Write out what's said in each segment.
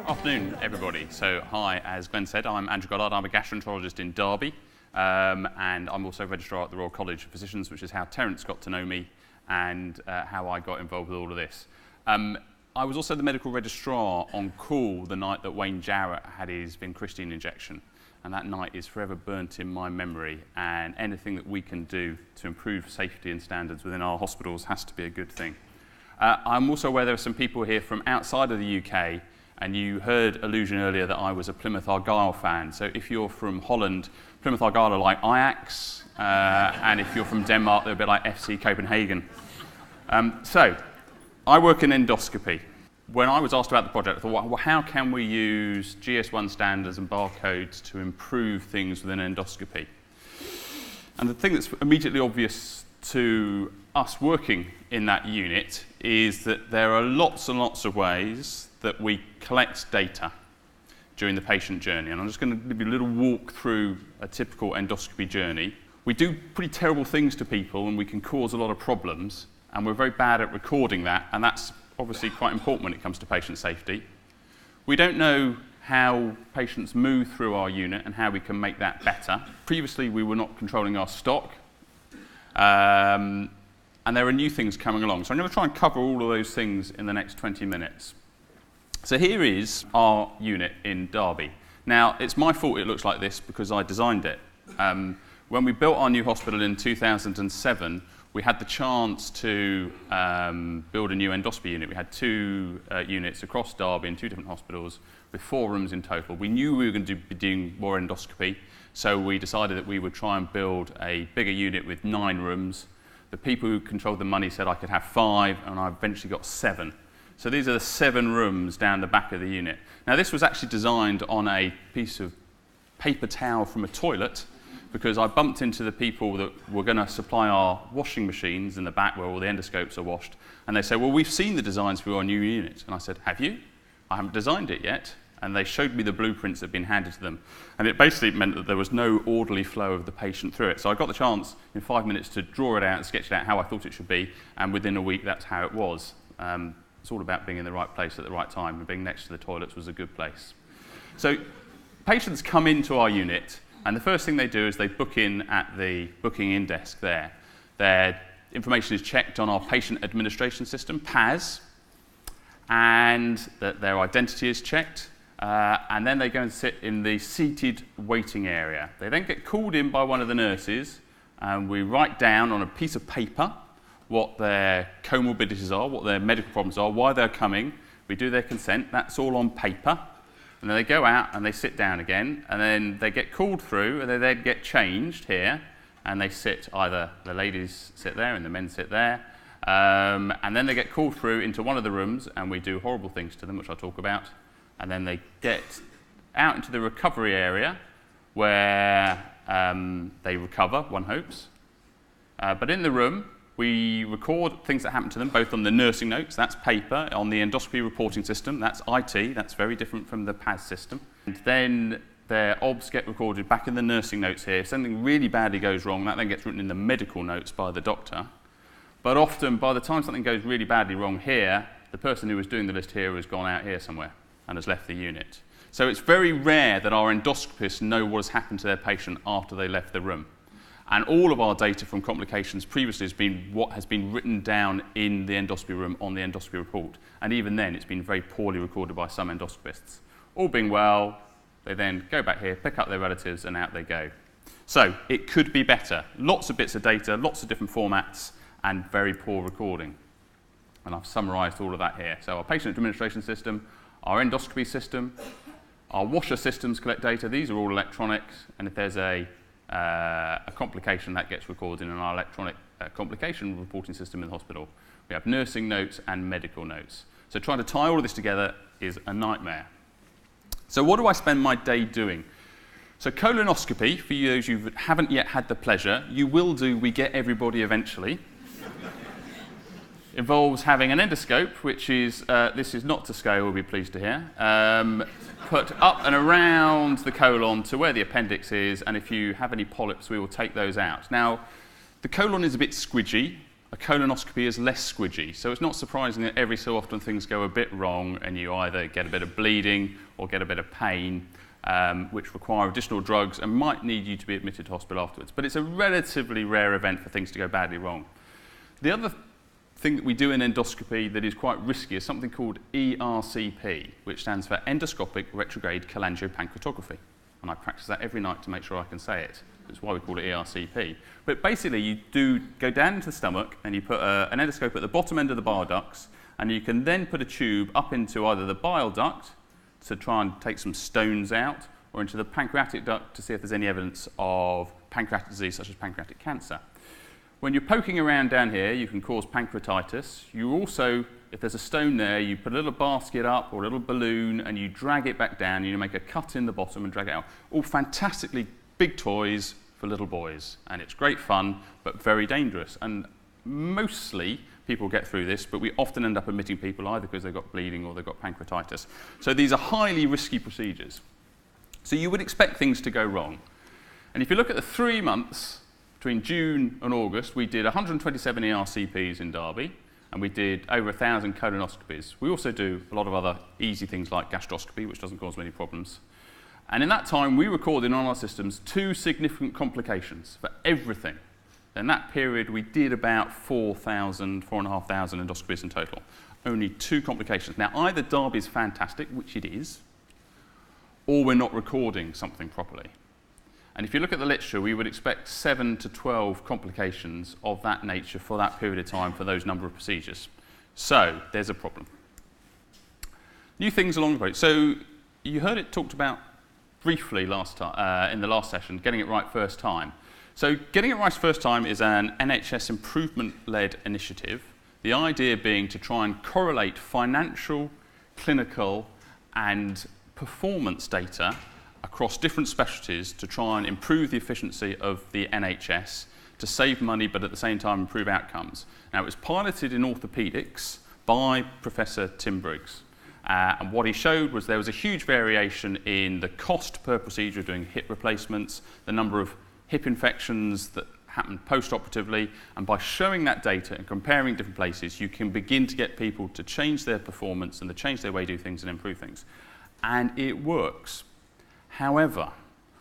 Afternoon, everybody. So, hi, as Glenn said, I'm Andrew Goddard. I'm a gastroenterologist in Derby, and I'm also Registrar at the Royal College of Physicians, which is how Terence got to know me and how I got involved with all of this. I was also the medical registrar on call the night that Wayne Jarrett had his vincristine injection, and that night is forever burnt in my memory, and anything that we can do to improve safety and standards within our hospitals has to be a good thing. I'm also aware there are some people here from outside of the UK, and you heard allusion earlier that I was a Plymouth Argyle fan. So if you're from Holland, Plymouth Argyle are like Ajax, and if you're from Denmark, they're a bit like FC Copenhagen. So I work in endoscopy. When I was asked about the project, I thought, well, how can we use GS1 standards and barcodes to improve things within endoscopy? And the thing that's immediately obvious to us working in that unit is that there are lots and lots of ways that we collect data during the patient journey. And I'm just going to give you a little walk through a typical endoscopy journey. We do pretty terrible things to people and we can cause a lot of problems, and we're very bad at recording that, and that's obviously quite important when it comes to patient safety. We don't know how patients move through our unit and how we can make that better. Previously, we were not controlling our stock, and there are new things coming along. So I'm going to try and cover all of those things in the next 20 minutes. So here is our unit in Derby. Now, it's my fault it looks like this because I designed it. When we built our new hospital in 2007, we had the chance to build a new endoscopy unit. We had two units across Derby in two different hospitals with 4 rooms in total. We knew we were going to be doing more endoscopy, so we decided that we would try and build a bigger unit with 9 rooms. The people who controlled the money said I could have 5, and I eventually got 7. So these are the 7 rooms down the back of the unit. Now this was actually designed on a piece of paper towel from a toilet, because I bumped into the people that were going to supply our washing machines in the back where all the endoscopes are washed, and they said, well, we've seen the designs for your new unit. And I said, have you? I haven't designed it yet. And they showed me the blueprints that had been handed to them. And it basically meant that there was no orderly flow of the patient through it. So I got the chance in 5 minutes to draw it out and sketch it out how I thought it should be, and within a week that's how it was. It's all about being in the right place at the right time, and being next to the toilets was a good place. So patients come into our unit, and the first thing they do is they book in at the booking-in desk there. Their information is checked on our patient administration system, PAS, and that their identity is checked, and then they go and sit in the seated waiting area. They then get called in by one of the nurses, and we write down on a piece of paper what their comorbidities are, what their medical problems are, why they're coming. We do their consent. That's all on paper. And then they go out and they sit down again, and then they get called through, and they then get changed here, and they sit, either the ladies sit there and the men sit there, and then they get called through into one of the rooms, and we do horrible things to them, which I'll talk about, and then they get out into the recovery area where they recover, one hopes. But in the room, we record things that happen to them, both on the nursing notes, that's paper, on the endoscopy reporting system, that's IT, that's very different from the PAS system. And then their OBS get recorded back in the nursing notes here. If something really badly goes wrong, that then gets written in the medical notes by the doctor. But often, by the time something goes really badly wrong here, the person who was doing the list here has gone out here somewhere and has left the unit. So it's very rare that our endoscopists know what has happened to their patient after they left the room. And all of our data from complications previously has been what has been written down in the endoscopy room on the endoscopy report. And even then, it's been very poorly recorded by some endoscopists. All being well, they then go back here, pick up their relatives, and out they go. So it could be better. Lots of bits of data, lots of different formats, and very poor recording. And I've summarised all of that here. So our patient administration system, our endoscopy system, our washer systems collect data. These are all electronic, and if there's a complication, that gets recorded in our electronic complication reporting system in the hospital. We have nursing notes and medical notes. So trying to tie all of this together is a nightmare. So what do I spend my day doing? So colonoscopy, for those who haven't yet had the pleasure, you will do, we get everybody eventually. Involves having an endoscope, which is, this is not to scale, we'll be pleased to hear, put up and around the colon to where the appendix is, and if you have any polyps, we will take those out. Now, the colon is a bit squidgy. a colonoscopy is less squidgy. So it's not surprising that every so often things go a bit wrong and you either get a bit of bleeding or get a bit of pain, which require additional drugs and might need you to be admitted to hospital afterwards. But it's a relatively rare event for things to go badly wrong. The other thing that we do in endoscopy that is quite risky is something called ERCP, which stands for endoscopic retrograde cholangiopancreatography. And I practice that every night to make sure I can say it. That's why we call it ERCP. But basically, you do go down into the stomach and you put an endoscope at the bottom end of the bile ducts, and you can then put a tube up into either the bile duct to try and take some stones out, or into the pancreatic duct to see if there's any evidence of pancreatic disease, such as pancreatic cancer. When you're poking around down here, you can cause pancreatitis. You also, if there's a stone there, you put a little basket up or a little balloon and you drag it back down, and you make a cut in the bottom and drag it out. All fantastically big toys for little boys. And it's great fun, but very dangerous. And mostly people get through this, but we often end up admitting people either because they've got bleeding or they've got pancreatitis. So these are highly risky procedures. So you would expect things to go wrong. And if you look at the 3 months between June and August, we did 127 ERCPs in Derby, and we did over 1,000 colonoscopies. We also do a lot of other easy things like gastroscopy, which doesn't cause many problems. And in that time, we recorded on our systems 2 significant complications for everything. In that period, we did about 4,500 endoscopies in total. Only 2 complications. Now, either Derby's fantastic, which it is, or we're not recording something properly. And if you look at the literature, we would expect 7 to 12 complications of that nature for that period of time for those number of procedures. So there's a problem. New things along the way. So you heard it talked about briefly last time, in the last session, getting it right first time. So getting it right first time is an NHS improvement-led initiative, the idea being to try and correlate financial, clinical, and performance data across different specialties to try and improve the efficiency of the NHS, to save money but at the same time improve outcomes. Now, it was piloted in orthopaedics by Professor Tim Briggs. And what he showed was there was a huge variation in the cost per procedure of doing hip replacements, the number of hip infections that happened post-operatively, and by showing that data and comparing different places, you can begin to get people to change their performance and to change their way to do things and improve things. And it works. However,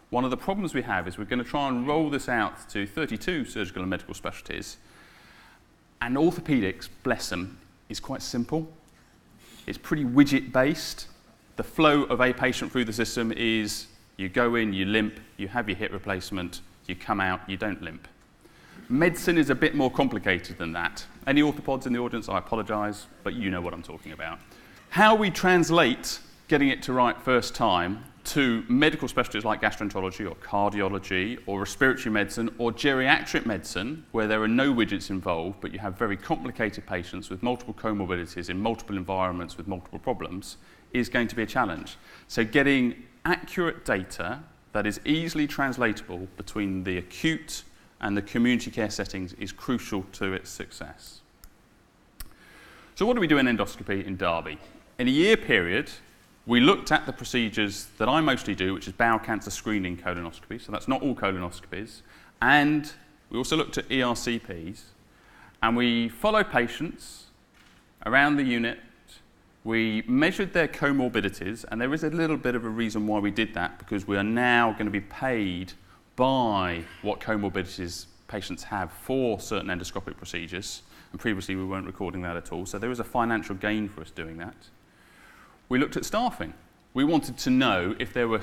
one of the problems we have is we're going to try and roll this out to 32 surgical and medical specialties, and orthopaedics, bless them, is quite simple. It's pretty widget-based. The flow of a patient through the system is you go in, you limp, you have your hip replacement, you come out, you don't limp. Medicine is a bit more complicated than that. Any orthopods in the audience, I apologise, but you know what I'm talking about. How we translate getting it to right first time to medical specialties like gastroenterology or cardiology or respiratory medicine or geriatric medicine, where there are no widgets involved, but you have very complicated patients with multiple comorbidities in multiple environments with multiple problems, is going to be a challenge. So getting accurate data that is easily translatable between the acute and the community care settings is crucial to its success. So what do we do in endoscopy in Derby? In a year period, we looked at the procedures that I mostly do, which is bowel cancer screening colonoscopy, so that's not all colonoscopies, and we also looked at ERCPs, and we followed patients around the unit. We measured their comorbidities, and there is a little bit of a reason why we did that, because we are now going to be paid by what comorbidities patients have for certain endoscopic procedures, and previously we weren't recording that at all, so there is a financial gain for us doing that. We looked at staffing. We wanted to know if there were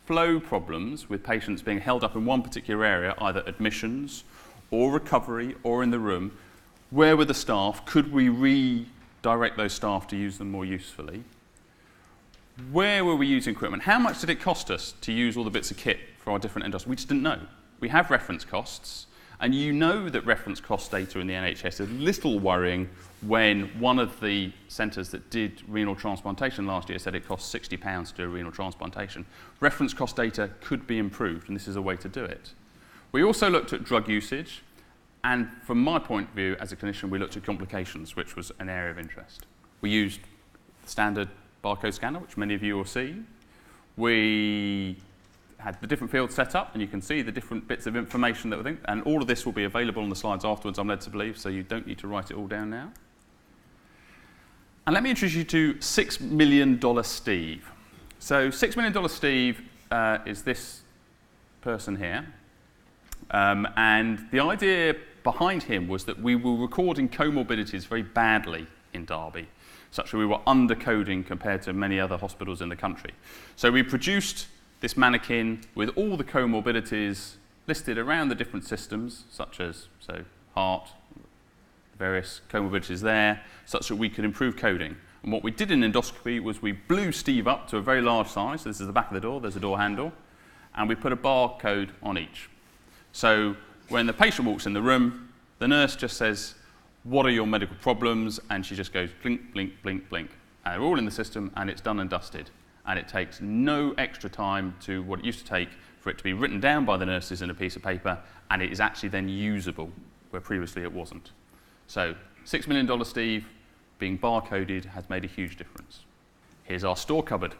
flow problems with patients being held up in one particular area, either admissions or recovery or in the room. Where were the staff? Could we redirect those staff to use them more usefully? Where were we using equipment? How much did it cost us to use all the bits of kit for our different endoscopies? We just didn't know. We have reference costs, and you know that reference cost data in the NHS is a little worrying when one of the centres that did renal transplantation last year said it cost £60 to do a renal transplantation. Reference cost data could be improved, and this is a way to do it. We also looked at drug usage, and from my point of view as a clinician, we looked at complications, which was an area of interest. We used the standard barcode scanner, which many of you will see. We had the different fields set up, and you can see the different bits of information that we think, and all of this will be available on the slides afterwards, I'm led to believe, so you don't need to write it all down now. And let me introduce you to $6 Million Steve. So $6 Million Steve is this person here. And the idea behind him was that we were recording comorbidities very badly in Derby, such that we were undercoding compared to many other hospitals in the country. So we produced this mannequin with all the comorbidities listed around the different systems, such as heart, various comorbidities there, such that we could improve coding. And what we did in endoscopy was we blew Steve up to a very large size. So this is the back of the door, there's a door handle, and we put a barcode on each. So when the patient walks in the room, the nurse just says, "What are your medical problems?" And she just goes blink, blink, blink, blink. And they're all in the system, and it's done and dusted. And it takes no extra time to what it used to take for it to be written down by the nurses in a piece of paper, and it is actually then usable, where previously it wasn't. So $6 Million Steve being barcoded has made a huge difference. Here's our store cupboard.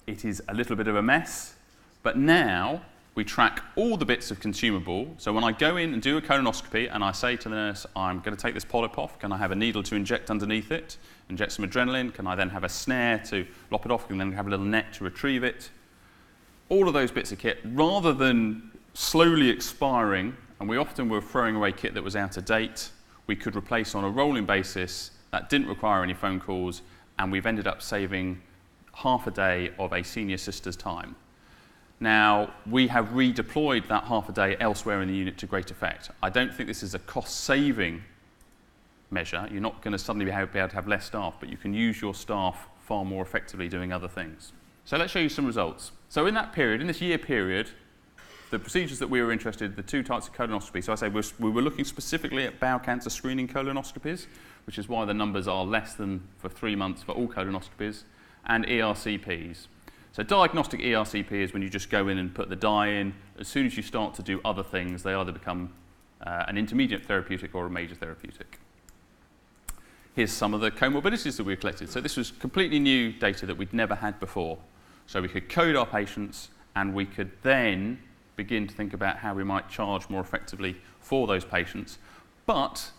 It is a little bit of a mess, but now we track all the bits of consumable. So when I go in and do a colonoscopy and I say to the nurse, I'm going to take this polyp off, can I have a needle to inject underneath it, inject some adrenaline, can I then have a snare to lop it off, and then have a little net to retrieve it? All of those bits of kit, rather than slowly expiring, and we often were throwing away kit that was out of date, we could replace on a rolling basis. That didn't require any phone calls, and we've ended up saving half a day of a senior sister's time. Now, we have redeployed that half a day elsewhere in the unit to great effect. I don't think this is a cost-saving measure. You're not going to suddenly be able to have less staff, but you can use your staff far more effectively doing other things. So let's show you some results. So in that period, in this year period, the procedures that we were interested in, the two types of colonoscopy. So I say we were looking specifically at bowel cancer screening colonoscopies, which is why the numbers are less than for 3 months for all colonoscopies, and ERCPs. So diagnostic ERCP is when you just go in and put the dye in. As soon as you start to do other things, they either become an intermediate therapeutic or a major therapeutic. Here's some of the comorbidities that we've collected. So this was completely new data that we'd never had before. So we could code our patients, and we could then begin to think about how we might charge more effectively for those patients. But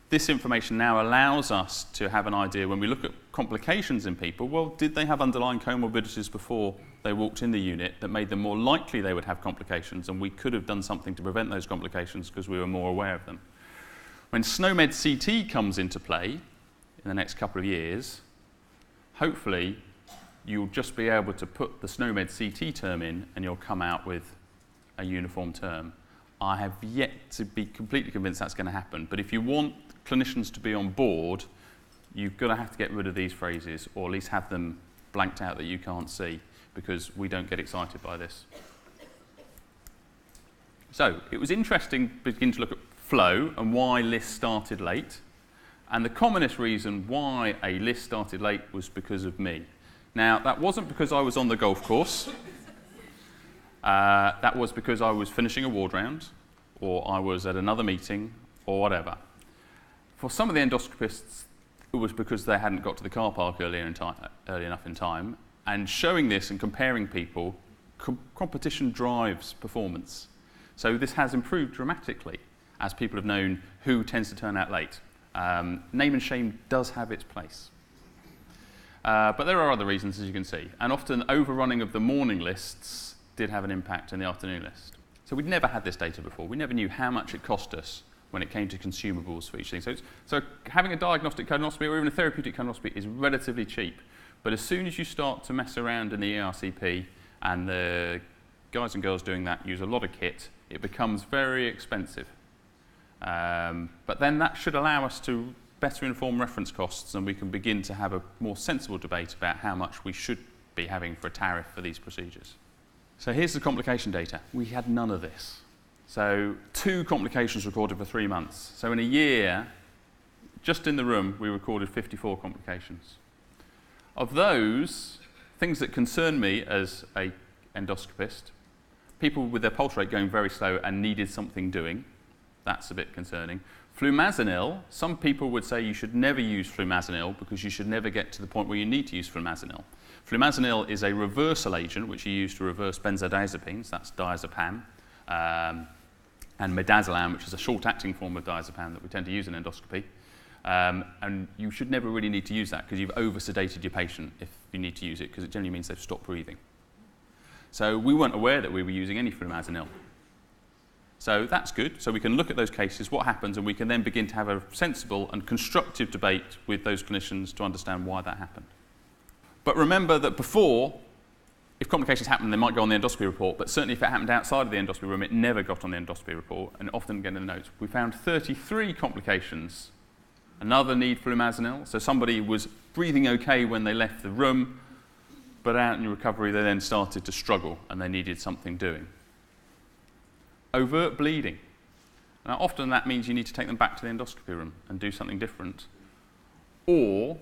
this information now allows us to have an idea when we look at complications in people. Well, did they have underlying comorbidities before they walked in the unit that made them more likely they would have complications, and we could have done something to prevent those complications because we were more aware of them. When SNOMED CT comes into play in the next couple of years, hopefully you'll just be able to put the SNOMED CT term in and you'll come out with a uniform term. I have yet to be completely convinced that's going to happen, but if you want clinicians to be on board, you've got to have to get rid of these phrases, or at least have them blanked out that you can't see, because we don't get excited by this. So it was interesting to begin to look at flow and why lists started late. And the commonest reason why a list started late was because of me. Now, that wasn't because I was on the golf course. That was because I was finishing a ward round, or I was at another meeting, or whatever. For some of the endoscopists, it was because they hadn't got to the car park early enough in time. And showing this and comparing people, competition drives performance. So this has improved dramatically as people have known who tends to turn out late. Name and shame does have its place. But there are other reasons, as you can see. And often overrunning of the morning lists did have an impact in the afternoon list. So we'd never had this data before. We never knew how much it cost us when it came to consumables for each thing. So having a diagnostic colonoscopy or even a therapeutic colonoscopy is relatively cheap. But as soon as you start to mess around in the ERCP, and the guys and girls doing that use a lot of kit, it becomes very expensive. But then that should allow us to better inform reference costs, and we can begin to have a more sensible debate about how much we should be having for a tariff for these procedures. So here's the complication data. We had none of this. So 2 complications recorded for 3 months. So in a year, just in the room, we recorded 54 complications. Of those, things that concern me as an endoscopist, people with their pulse rate going very slow and needed something doing, that's a bit concerning. Flumazenil, some people would say you should never use flumazenil because you should never get to the point where you need to use flumazenil. Flumazenil is a reversal agent which you use to reverse benzodiazepines, that's diazepam, and midazolam, which is a short-acting form of diazepam that we tend to use in endoscopy. And you should never really need to use that because you've over-sedated your patient if you need to use it, because it generally means they've stopped breathing. So we weren't aware that we were using any flumazenil. So that's good. So we can look at those cases, what happens, and we can then begin to have a sensible and constructive debate with those clinicians to understand why that happened. But remember that before, if complications happen, they might go on the endoscopy report, but certainly if it happened outside of the endoscopy room, it never got on the endoscopy report, and often get in the notes. We found 33 complications. Another need for flumazenil. So somebody was breathing okay when they left the room, but out in recovery they then started to struggle and they needed something doing. Overt bleeding. Now often that means you need to take them back to the endoscopy room and do something different. Or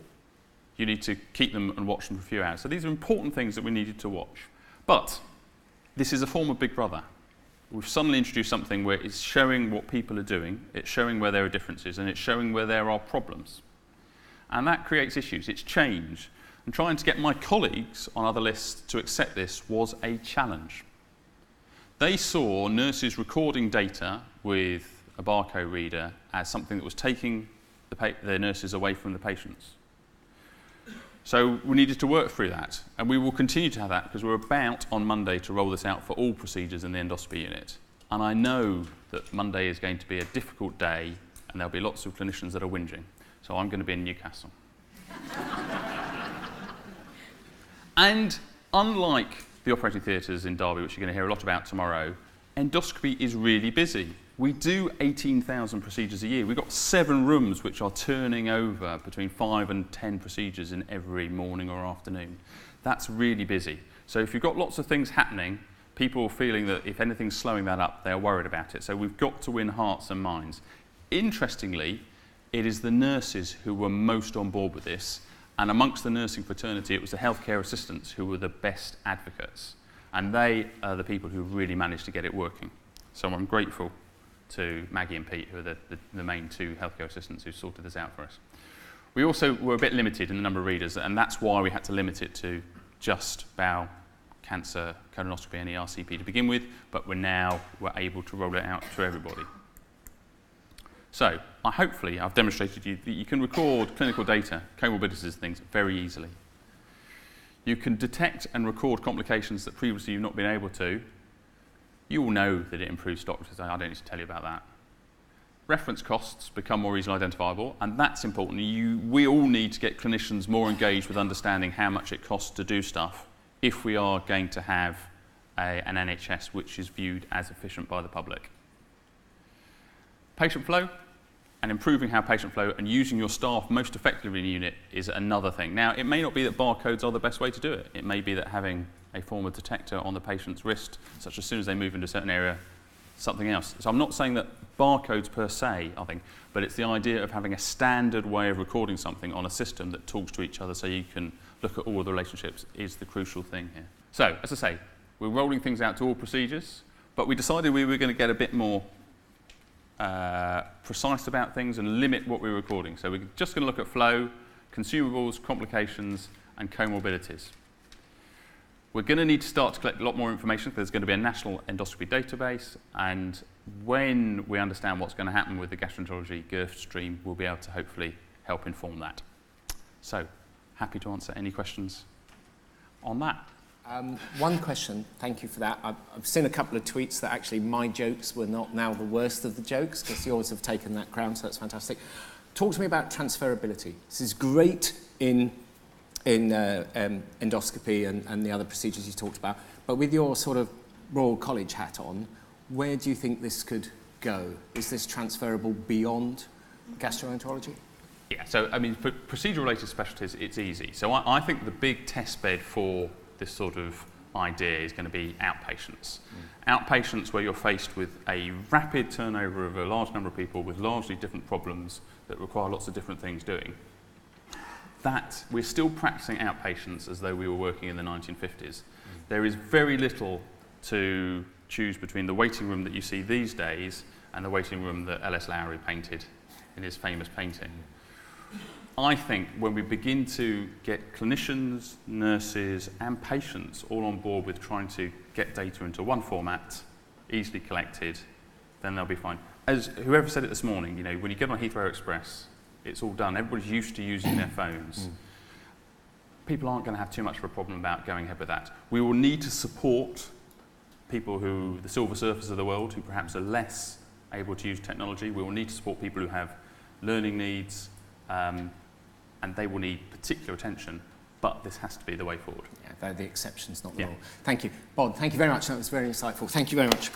you need to keep them and watch them for a few hours. So these are important things that we needed to watch. But this is a form of Big Brother. We've suddenly introduced something where it's showing what people are doing, it's showing where there are differences, and it's showing where there are problems. And that creates issues, it's change. And trying to get my colleagues on other lists to accept this was a challenge. They saw nurses recording data with a barcode reader as something that was taking the nurses away from the patients. So we needed to work through that, and we will continue to have that because we're about on Monday to roll this out for all procedures in the endoscopy unit. And I know that Monday is going to be a difficult day and there'll be lots of clinicians that are whinging. So I'm going to be in Newcastle. And unlike the operating theatres in Derby, which you're going to hear a lot about tomorrow, endoscopy is really busy. We do 18,000 procedures a year. We've got 7 rooms which are turning over between 5 and 10 procedures in every morning or afternoon. That's really busy. So if you've got lots of things happening, people are feeling that if anything's slowing that up, they're worried about it. So we've got to win hearts and minds. Interestingly, it is the nurses who were most on board with this, and amongst the nursing fraternity, it was the healthcare assistants who were the best advocates. And they are the people who really managed to get it working. So I'm grateful to Maggie and Pete, who are the main 2 healthcare assistants who sorted this out for us. We also were a bit limited in the number of readers, and that's why we had to limit it to just bowel cancer, colonoscopy, and ERCP to begin with, but we're able to roll it out to everybody. So, hopefully I've demonstrated to you that you can record clinical data, comorbidities and things, very easily. You can detect and record complications that previously you've not been able to. You all know that it improves doctors. I don't need to tell you about that. Reference costs become more easily identifiable, and that's important. We all need to get clinicians more engaged with understanding how much it costs to do stuff if we are going to have an NHS which is viewed as efficient by the public. Patient flow and improving how patient flow and using your staff most effectively in a unit is another thing. Now, it may not be that barcodes are the best way to do it. It may be that having a form of detector on the patient's wrist, such as soon as they move into a certain area, something else. So I'm not saying that barcodes per se, I think, but it's the idea of having a standard way of recording something on a system that talks to each other so you can look at all of the relationships is the crucial thing here. So, as I say, we're rolling things out to all procedures, but we decided we were going to get a bit more precise about things and limit what we're recording. So we're just going to look at flow, consumables, complications, and comorbidities. We're going to need to start to collect a lot more information. There's going to be a national endoscopy database, and when we understand what's going to happen with the gastroenterology GIRF stream, we'll be able to hopefully help inform that. So, happy to answer any questions on that. One question, thank you for that. I've seen a couple of tweets that actually my jokes were not now the worst of the jokes, because yours have taken that crown, so that's fantastic. Talk to me about transferability. This is great in endoscopy and the other procedures you talked about, but with your sort of Royal College hat on, where do you think this could go? Is this transferable beyond gastroenterology? Yeah, so I mean, for procedure-related specialties, it's easy. So I think the big test bed for this sort of idea is going to be outpatients. Outpatients where you're faced with a rapid turnover of a large number of people with largely different problems that require lots of different things doing. That we're still practicing outpatients as though we were working in the 1950s. There is very little to choose between the waiting room that you see these days and the waiting room that L.S. Lowry painted in his famous painting. I think when we begin to get clinicians, nurses and patients all on board with trying to get data into one format, easily collected, then they'll be fine. As whoever said it this morning, you know, when you get on Heathrow Express, it's all done. Everybody's used to using their phones. People aren't going to have too much of a problem about going ahead with that. We will need to support people who, the Silver Surfers of the world, who perhaps are less able to use technology. We will need to support people who have learning needs, and they will need particular attention, but this has to be the way forward. Yeah, they're the exceptions, not the rule. Thank you. Bod, thank you very much. That was very insightful. Thank you very much.